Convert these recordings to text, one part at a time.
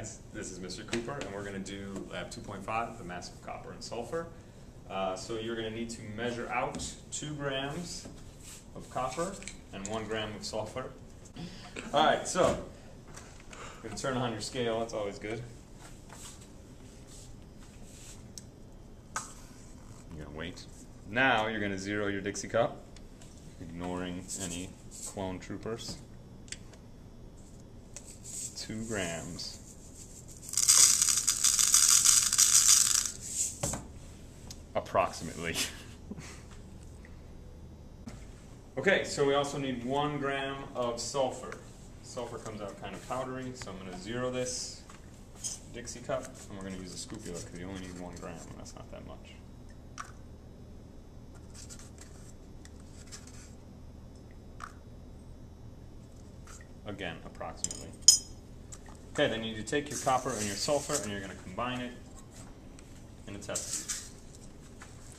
guys, this is Mr. Cooper, and we're going to do lab 2.5, the mass of copper and sulfur. So you're going to need to measure out 2 grams of copper and 1 gram of sulfur. Alright, so you're going to turn on your scale, that's always good. You're going to wait. Now you're going to zero your Dixie cup, ignoring any clone troopers. 2 grams. Approximately. Okay, so we also need 1 gram of sulfur. Sulfur comes out kind of powdery, so I'm going to zero this Dixie cup, and we're going to use a scoopula because you only need 1 gram, and that's not that much. Again, approximately. Okay, then you need to take your copper and your sulfur and you're going to combine it in a test tube.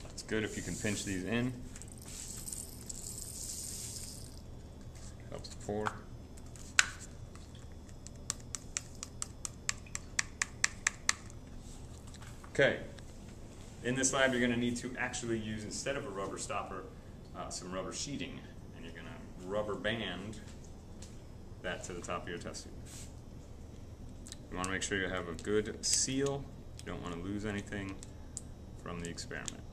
That's good if you can pinch these in. Helps to pour. Okay, in this lab you're going to need to actually use, instead of a rubber stopper, some rubber sheeting, and you're going to rubber band that to the top of your test tube. You want to make sure you have a good seal. You don't want to lose anything from the experiment.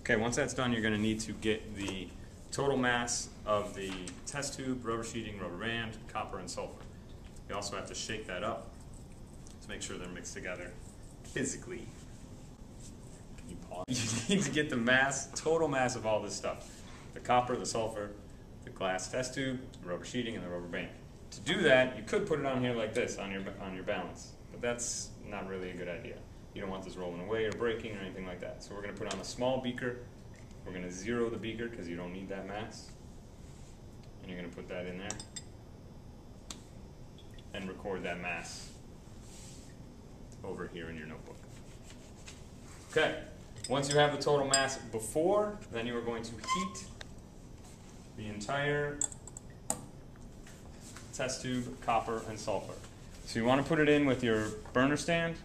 Okay, once that's done, you're going to need to get the total mass of the test tube, rubber sheeting, rubber band, copper, and sulfur. You also have to shake that up to make sure they're mixed together physically. Can you pause? You need to get the mass, total mass of all this stuff. The copper, the sulfur, the glass test tube, the rubber sheeting, and the rubber band. To do that, you could put it on here like this on your balance, but that's not really a good idea. You don't want this rolling away or breaking or anything like that. So we're going to put on a small beaker. We're going to zero the beaker because you don't need that mass. And you're going to put that in there and record that mass over here in your notebook. Okay, once you have the total mass before, then you are going to heat the entire test tube, copper, and sulfur. So you want to put it in with your burner stand,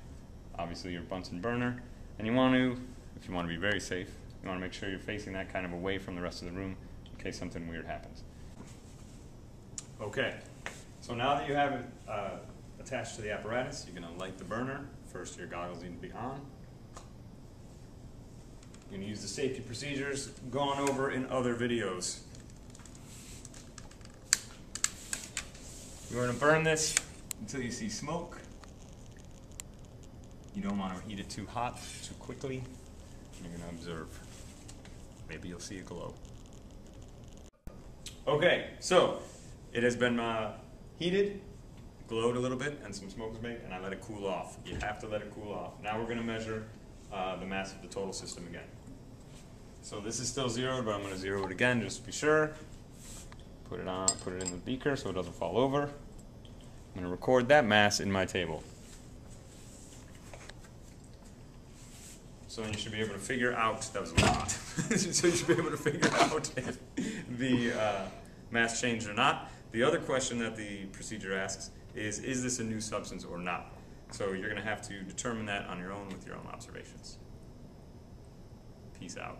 obviously your Bunsen burner, and you want to, if you want to be very safe, you want to make sure you're facing that kind of away from the rest of the room in case something weird happens. Okay, so now that you have it attached to the apparatus, you're going to light the burner. First, your goggles need to be on. You're going to use the safety procedures gone over in other videos. You're going to burn this until you see smoke. You don't want to heat it too hot, too quickly. You're going to observe. Maybe you'll see a glow. Okay, so it has been heated, glowed a little bit, and some smoke was made, and I let it cool off. You have to let it cool off. Now we're going to measure the mass of the total system again. So this is still zeroed, but I'm going to zero it again just to be sure. Put it in the beaker so it doesn't fall over. I'm going to record that mass in my table. So then you should be able to figure out, that was a lot, so you should be able to figure out if the mass changed or not. The other question that the procedure asks is this a new substance or not? So you're going to have to determine that on your own with your own observations. Peace out.